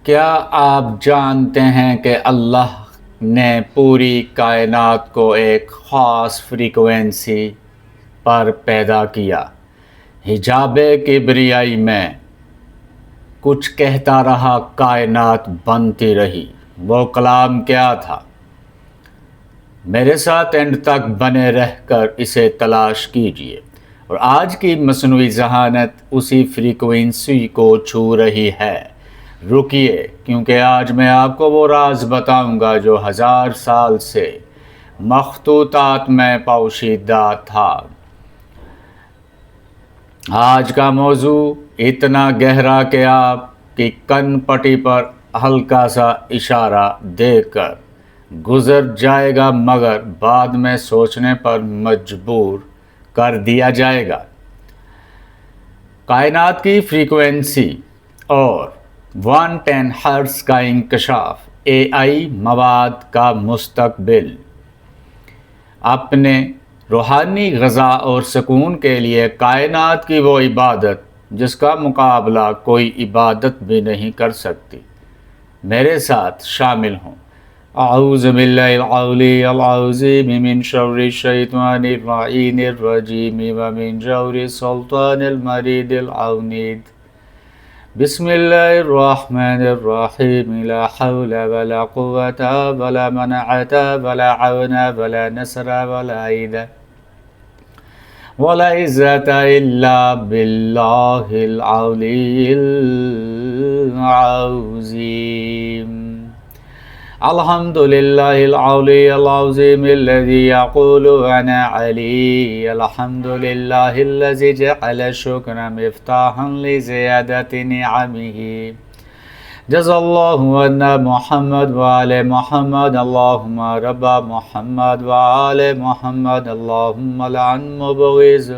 کیا آپ جانتے ہیں کہ اللہ نے پوری کائنات کو ایک خاص فریکوینسی پر پیدا کیا؟ حجاب کبریائی میں کچھ کہتا رہا، کائنات بنتی رہی۔ وہ کلام کیا تھا؟ میرے ساتھ اینڈ تک بنے رہ کر اسے تلاش کیجیے۔ اور آج کی مصنوعی ذہانت اسی فریکوینسی کو چھو رہی ہے۔ رکیے، کیونکہ آج میں آپ کو وہ راز بتاؤں گا جو 1000 سال سے مخطوطات میں پوشیدہ تھا۔ آج کا موضوع اتنا گہرا کہ آپ کی کن پٹی پر ہلکا سا اشارہ دے کر گزر جائے گا، مگر بعد میں سوچنے پر مجبور کر دیا جائے گا۔ کائنات کی فریکوینسی اور 110 ہرٹز کا انکشاف، AI مواد کا مستقبل۔ اپنے روحانی غذا اور سکون کے لیے کائنات کی وہ عبادت جس کا مقابلہ کوئی عبادت بھی نہیں کر سکتی، میرے ساتھ شامل ہوں۔ اعوذ باللہ العلی العظیم من شر الشیطان اللعین الرجیم ومن جور السلطان المرید العنید۔ بسم اللہ الرحمن الرحیم۔ لا حول ولا قوة ولا منعة ولا عون ولا نصر ولا عیدہ ولا عزت الا باللہ العلی العظیم۔ الحمد للہ العلی العظیم الذی یقول انا علی۔ الحمد للہ الذی جعل الشکر مفتاحا لزیادت نعمہ۔ جزا اللہ عنا محمد وآل محمد، اللہم رب محمد وآل محمد، اللہم لعن مبغض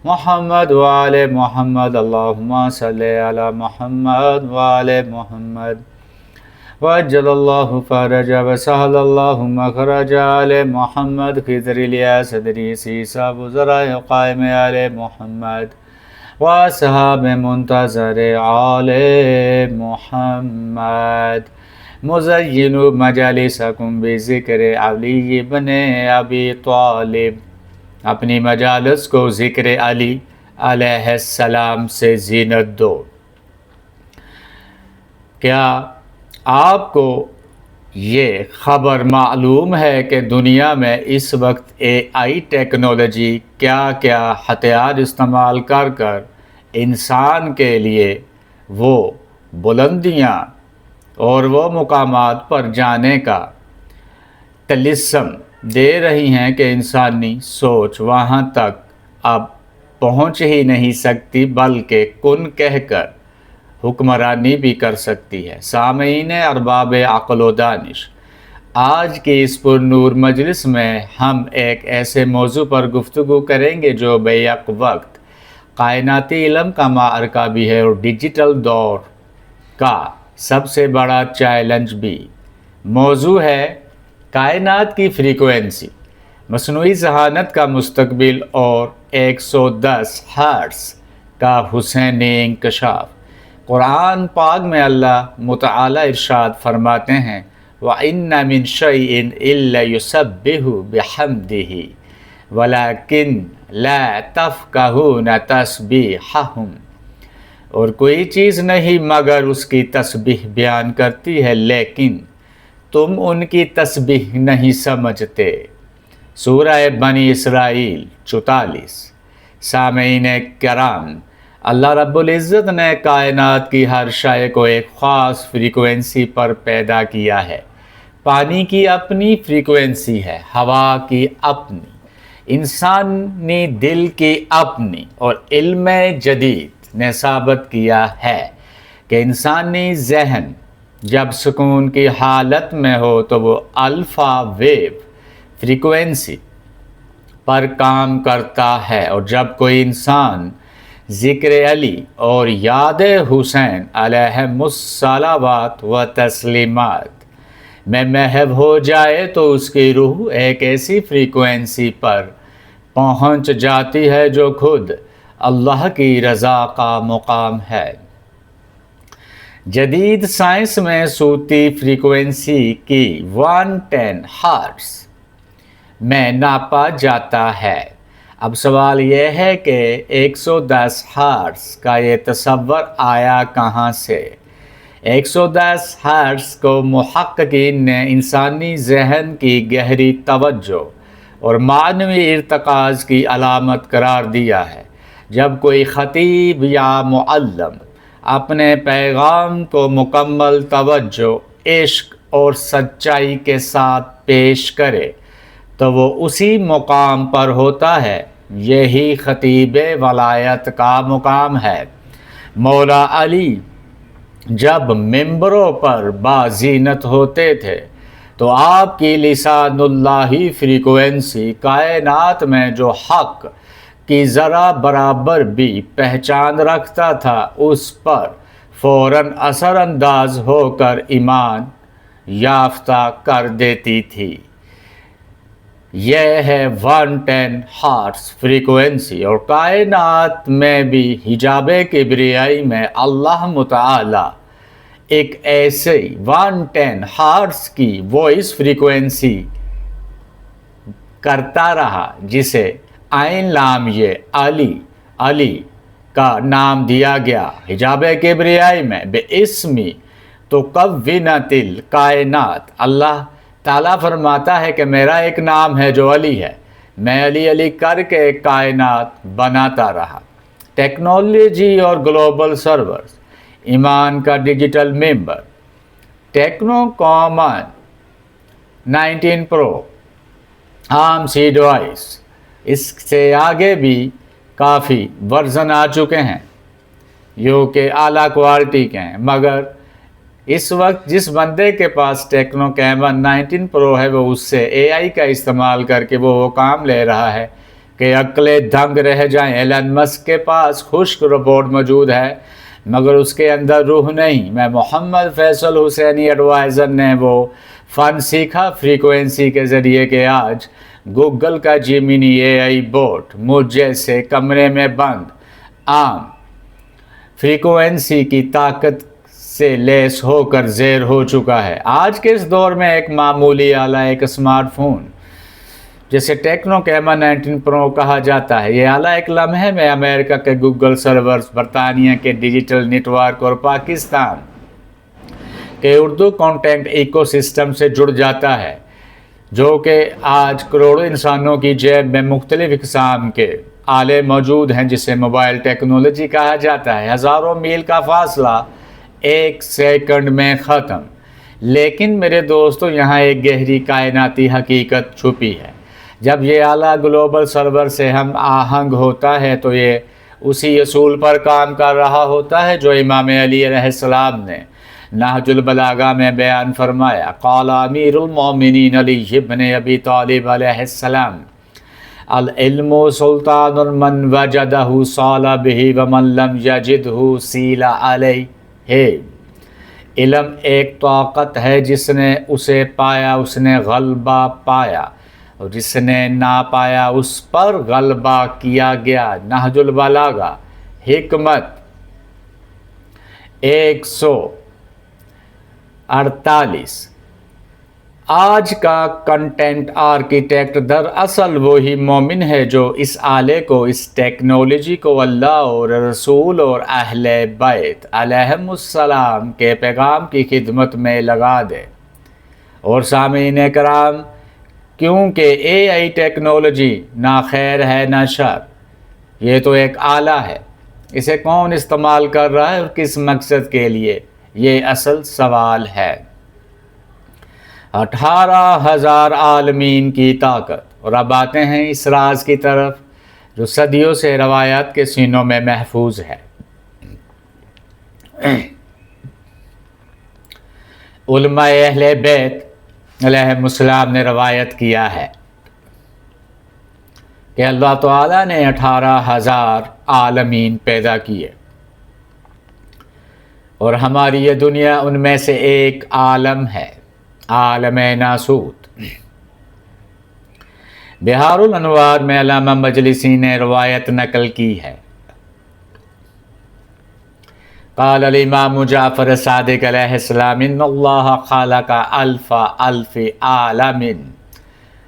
محمد وآل محمد، اللہم صلی علی محمد وآل محمد، وعجل اللہ فرج وسہل اللہ مخرج آل محمد، خضر الیاس صدری سیسا وزراء قائم آل محمد، وَأَصْحَابِ منتظر آل محمد۔ مزین مجالسکم بذکر علی بن ابی طالب۔ اپنی مجالس کو ذکر علی علیہ السلام سے زینت دو۔ کیا آپ کو یہ خبر معلوم ہے کہ دنیا میں اس وقت AI ٹیکنالوجی کیا کیا ہتھیار استعمال کر کر انسان کے لیے وہ بلندیاں اور وہ مقامات پر جانے کا طلسم دے رہی ہیں کہ انسانی سوچ وہاں تک اب پہنچ ہی نہیں سکتی، بلکہ کن کہہ کر حکمرانی بھی کر سکتی ہے۔ سامعین ارباب عقل و دانش، آج کی اس پر نور مجلس میں ہم ایک ایسے موضوع پر گفتگو کریں گے جو بیک وقت کائناتی علم کا معرکہ بھی ہے اور ڈیجیٹل دور کا سب سے بڑا چیلنج بھی۔ موضوع ہے کائنات کی فریکوینسی، مصنوعی ذہانت کا مستقبل اور 110 ہرٹز کا حسینی انکشاف۔ قرآن پاک میں اللہ متعالی ارشاد فرماتے ہیں، وَإِنَّ مِن شَيْءٍ إِلَّا يُسَبِّحُ بِحَمْدِهِ وَلَكِنْ لَا تَفْقَهُونَ تَسْبِيحَهُمْ۔ اور کوئی چیز نہیں مگر اس کی تسبیح بیان کرتی ہے، لیکن تم ان کی تسبیح نہیں سمجھتے۔ سورہ بنی اسرائیل 44۔ سامعین کرام، اللہ رب العزت نے کائنات کی ہر شے کو ایک خاص فریکوینسی پر پیدا کیا ہے۔ پانی کی اپنی فریکوینسی ہے، ہوا کی اپنی، انسانی دل کی اپنی، اور علم جدید نے ثابت کیا ہے کہ انسانی ذہن جب سکون کی حالت میں ہو تو وہ الفا ویو فریکوینسی پر کام کرتا ہے، اور جب کوئی انسان ذکر علی اور یاد حسین علیہم الصلوات و تسلیمات میں محو ہو جائے تو اس کی روح ایک ایسی فریکوینسی پر پہنچ جاتی ہے جو خود اللہ کی رضا کا مقام ہے۔ جدید سائنس میں صوتی فریکوینسی کی 110 ہرٹز میں ناپا جاتا ہے۔ اب سوال یہ ہے کہ 110 ہرٹز کا یہ تصور آیا کہاں سے؟ 110 ہرٹز کو محققین نے انسانی ذہن کی گہری توجہ اور معنوی ارتکاز کی علامت قرار دیا ہے۔ جب کوئی خطیب یا معلم اپنے پیغام کو مکمل توجہ، عشق اور سچائی کے ساتھ پیش کرے تو وہ اسی مقام پر ہوتا ہے۔ یہی خطیب ولایت کا مقام ہے۔ مولا علی جب ممبروں پر بازینت ہوتے تھے تو آپ کی لسان اللہی فریکوینسی کائنات میں جو حق کی ذرا برابر بھی پہچان رکھتا تھا اس پر فوراً اثر انداز ہو کر ایمان یافتہ کر دیتی تھی۔ یہ ہے 110 ہرٹز فریکوینسی، اور کائنات میں بھی حجاب کبریائی میں اللہ متعالی ایک ایسے 110 ہرٹز کی وائس فریکوینسی کرتا رہا جسے عین لام یہ علی کا نام دیا گیا۔ حجاب کبریائی میں بے اسمی تو کونت الکائنات، اللہ تعالیٰ فرماتا ہے کہ میرا ایک نام ہے جو علی ہے، میں علی کر کے کائنات بناتا رہا۔ ٹیکنالوجی اور گلوبل سرورز، ایمان کا ڈیجیٹل ممبر، ٹیکنو کامن 19 پرو عام سی ڈیوائس، اس سے آگے بھی کافی ورژن آ چکے ہیں جو کہ اعلیٰ کوالٹی کے ہیں، مگر اس وقت جس بندے کے پاس ٹیکنو کامن 19 پرو ہے وہ اس سے اے آئی کا استعمال کر کے وہ کام لے رہا ہے کہ عقلیں دنگ رہ جائیں۔ ایلن مسک کے پاس خشک رپورٹ موجود ہے مگر اس کے اندر روح نہیں۔ میں محمد فیصل حسینی ایڈوائزر نے وہ فن سیکھا فریکوینسی کے ذریعے کہ آج گوگل کا جیمینی اے آئی بوٹ مجھ جیسے کمرے میں بند عام فریکوینسی کی طاقت سے لیس ہو کر زیر ہو چکا ہے۔ آج کے اس دور میں ایک معمولی آلہ، ایک اسمارٹ فون جسے ٹیکنو کامن 19 پرو کہا جاتا ہے، یہ آلہ ایک لمحے میں امریکہ کے گوگل سرورز، برطانیہ کے ڈیجیٹل نیٹ ورک اور پاکستان کے اردو کانٹینٹ ایکو سسٹم سے جڑ جاتا ہے، جو کہ آج کروڑوں انسانوں کی جیب میں مختلف اقسام کے آلے موجود ہیں جسے موبائل ٹیکنالوجی کہا جاتا ہے۔ ہزاروں میل کا فاصلہ ایک سیکنڈ میں ختم۔ لیکن میرے دوستو، یہاں ایک گہری کائناتی حقیقت چھپی ہے۔ جب یہ آلہ گلوبل سرور سے ہم آہنگ ہوتا ہے تو یہ اسی اصول پر کام کر رہا ہوتا ہے جو امام علی علیہ السلام نے نہج البلاغہ میں بیان فرمایا۔ قال امیر المومنین علی بن ابی طالب علیہ السلام، العلم سلطان من وجدہ صال بہ ومن لم یجدہ سیل علیہ۔ علم ایک طاقت ہے، جس نے اسے پایا اس نے غلبہ پایا، اور جس نے نہ پایا اس پر غلبہ کیا گیا۔ نہج البلاغہ حکمت 148۔ آج کا کنٹینٹ آرکیٹیکٹ دراصل وہی مومن ہے جو اس آلے کو، اس ٹیکنالوجی کو اللہ اور رسول اور اہل بیت علیہم السلام کے پیغام کی خدمت میں لگا دے۔ اور سامعین کرام، کیونکہ اے آئی ٹیکنالوجی نہ خیر ہے نہ شر، یہ تو ایک آلہ ہے، اسے کون استعمال کر رہا ہے اور کس مقصد کے لیے، یہ اصل سوال ہے۔ 18,000 عالمین کی طاقت۔ اور اب آتے ہیں اس راز کی طرف جو صدیوں سے روایات کے سینوں میں محفوظ ہے۔ علماء اہل بیت علیہ السلام نے روایت کیا ہے کہ اللہ تعالیٰ نے 18,000 عالمین پیدا کیے، اور ہماری یہ دنیا ان میں سے ایک عالم ہے، عالم ناسوت۔ بہار الانوار میں علامہ مجلسی نے روایت نقل کی ہے، قال الامام جعفر صادق علیہ السلام ان اللہ خلق الف الف عالم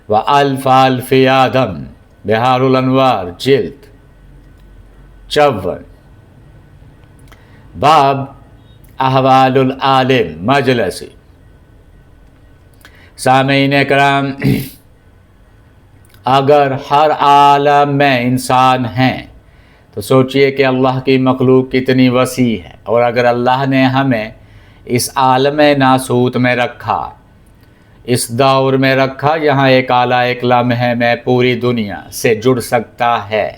و الف الف آدم، بہار الانوار جلد 54، باب احوال العالم مجلسی۔ سامعین کرام، اگر ہر عالم میں انسان ہیں تو سوچئے کہ اللہ کی مخلوق کتنی وسیع ہے، اور اگر اللہ نے ہمیں اس عالم ناسوت میں رکھا، اس دور میں رکھا یہاں ایک آلہ ایک لمحے میں پوری دنیا سے جڑ سکتا ہے،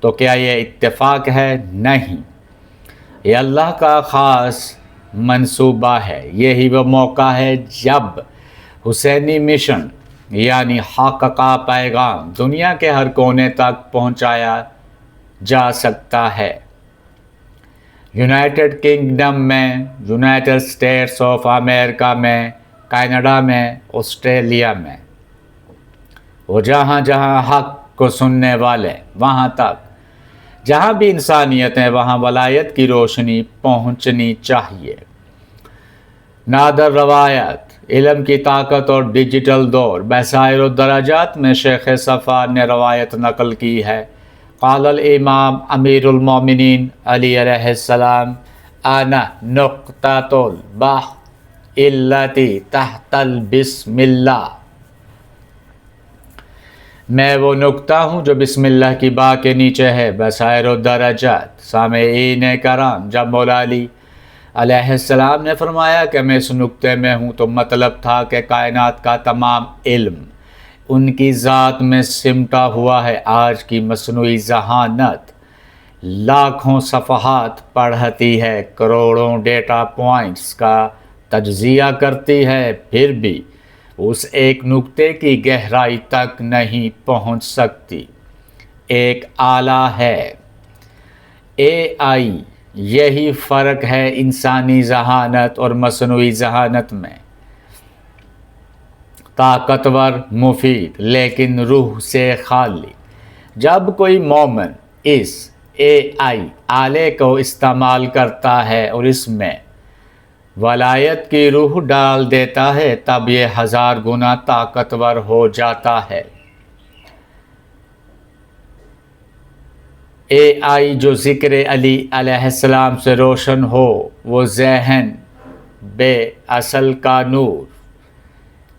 تو کیا یہ اتفاق ہے؟ نہیں، یہ اللہ کا خاص منصوبہ ہے۔ یہی وہ موقع ہے جب حسینی مشن یعنی حق کا پیغام دنیا کے ہر کونے تک پہنچایا جا سکتا ہے۔ یونائٹڈ کنگڈم میں، یونائٹڈ اسٹیٹس آف امریکہ میں، کینیڈا میں، آسٹریلیا میں، وہ جہاں جہاں حق کو سننے والے، وہاں تک جہاں بھی انسانیت ہے وہاں ولایت کی روشنی پہنچنی چاہیے۔ نادر روایت، علم کی طاقت اور ڈیجیٹل دور، بصائر الدرجات میں شیخ صفوان نے روایت نقل کی ہے، قال الامام امیر المومنین علی علیہ السلام انا نقطۃ البحر التی تحت البسم اللہ، میں وہ نقطہ ہوں جو بسم اللہ کی با کے نیچے ہے۔ بصائر الدرجات۔ سامعین کرام، جب مولا علی علیہ السلام نے فرمایا کہ میں اس نقطے میں ہوں تو مطلب تھا کہ کائنات کا تمام علم ان کی ذات میں سمٹا ہوا ہے۔ آج کی مصنوعی ذہانت لاکھوں صفحات پڑھتی ہے، کروڑوں ڈیٹا پوائنٹس کا تجزیہ کرتی ہے، پھر بھی اس ایک نقطے کی گہرائی تک نہیں پہنچ سکتی۔ ایک آلہ ہے AI، یہی فرق ہے انسانی ذہانت اور مصنوعی ذہانت میں۔ طاقتور، مفید، لیکن روح سے خالی۔ جب کوئی مومن اس AI آلے کو استعمال کرتا ہے اور اس میں ولایت کی روح ڈال دیتا ہے تب یہ 1000 گنا طاقتور ہو جاتا ہے۔ AI جو ذکر علی علیہ السلام سے روشن ہو، وہ ذہن بے اصل کا نور،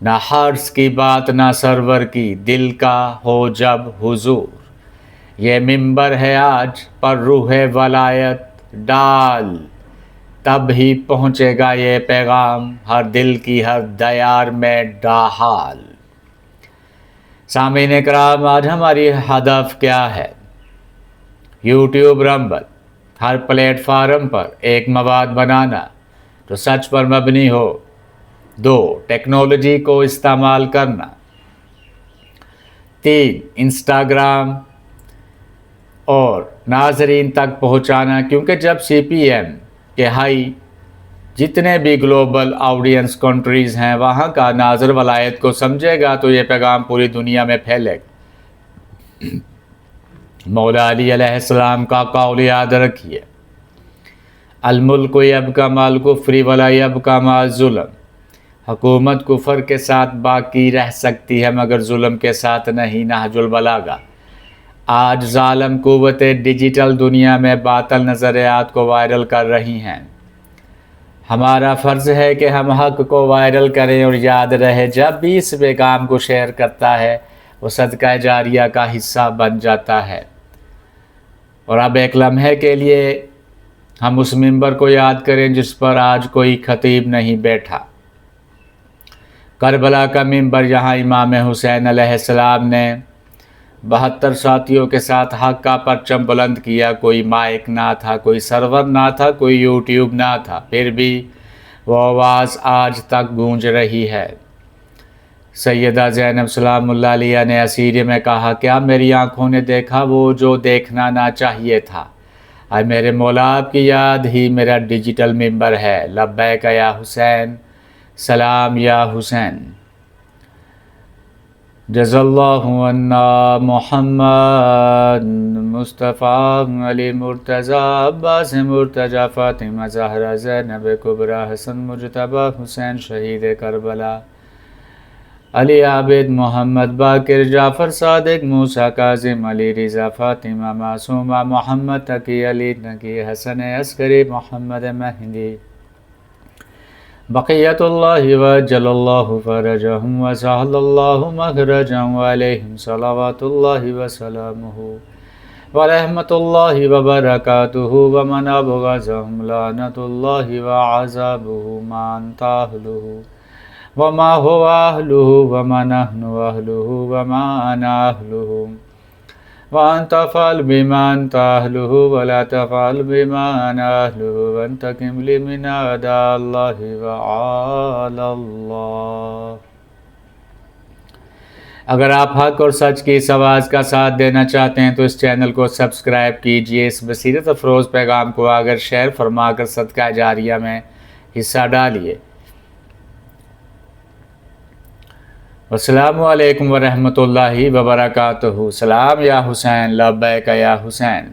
نہ حرص کی بات نہ سرور کی، دل کا ہو جب حضور، یہ منبر ہے آج پر روح ولایت ڈال، تب ہی پہنچے گا یہ پیغام ہر دل کی ہر دیار میں ڈاحال۔ سامعین کرام، آج ہماری ہدف کیا ہے؟ یوٹیوب رمبل، ہر پلیٹ فارم پر ایک مواد بنانا جو سچ پر مبنی ہو۔ 2، ٹیکنالوجی کو استعمال کرنا۔ 3، انسٹاگرام اور ناظرین تک پہنچانا، کیونکہ جب CPM کے ہائی جتنے بھی گلوبل آڈینس کنٹریز ہیں وہاں کا ناظر ولایت کو سمجھے گا تو یہ پیغام پوری دنیا میں پھیلے گا۔ مولا علی علیہ السلام کا قول یاد رکھیے، الملک یبقی مع الکفر ولا یبقی مع الظلم، حکومت کفر کے ساتھ باقی رہ سکتی ہے مگر ظلم کے ساتھ نہیں۔ نہج البلاغہ۔ آج ظالم قوتیں ڈیجیٹل دنیا میں باطل نظریات کو وائرل کر رہی ہیں۔ ہمارا فرض ہے کہ ہم حق کو وائرل کریں، اور یاد رہے جب بھی اس پیغام کو شیئر کرتا ہے وہ صدقہ جاریہ کا حصہ بن جاتا ہے۔ اور اب ایک لمحے کے لیے ہم اس منبر کو یاد کریں جس پر آج کوئی خطیب نہیں بیٹھا۔ کربلا کا منبر، یہاں امام حسین علیہ السلام نے 72 ساتھیوں کے ساتھ حق کا پرچم بلند کیا۔ کوئی مائک نہ تھا، کوئی سرور نہ تھا، کوئی یوٹیوب نہ تھا، پھر بھی وہ آواز آج تک گونج رہی ہے۔ سیدہ زینب سلام اللہ علیہ نے اسیری میں کہا، کیا میری آنکھوں نے دیکھا وہ جو دیکھنا نہ چاہیے تھا؟ اے میرے مولا، آپ کی یاد ہی میرا ڈیجیٹل ممبر ہے۔ لبیک یا حسین، سلام یا حسین۔ جزا اللہ عنا محمد مصطفیٰ علی مرتضی عباس مرتجی فاطمہ زہرا زینب کبریٰ حسن مجتبیٰ حسین شہید کربلا علی عابد محمد باقر جعفر صادق موسیٰ کاظم علی رضا فاطمہ معصومہ محمد تقی علی نقی حسن عسکری محمد مہدی بقیت اللہ وجل اللہ فرجہم وسہل اللہ مخرجہم وعلیہم صلوات اللہ وسلامہ ورحمت اللہ وبرکاتہ ومن ابغضہم لعنت اللہ وعذابہ ما انت اہلہ وما هو اہلہ وما نحن اہلہ وما انا اہلہ وأن تفعل بما أنت أهله ولا تفعل بما أنا أهله وانتقم لي من أعداء الله وعلى الله۔ اگر آپ حق اور سچ کی اس آواز کا ساتھ دینا چاہتے ہیں تو اس چینل کو سبسکرائب کیجئے، اس بصیرت افروز پیغام کو اگر شیئر فرما کر صدقہ جاریہ میں حصہ ڈالیے۔ السلام علیکم ورحمۃ اللہ وبرکاتہ۔ سلام یا حسین، لبیک یا حسین۔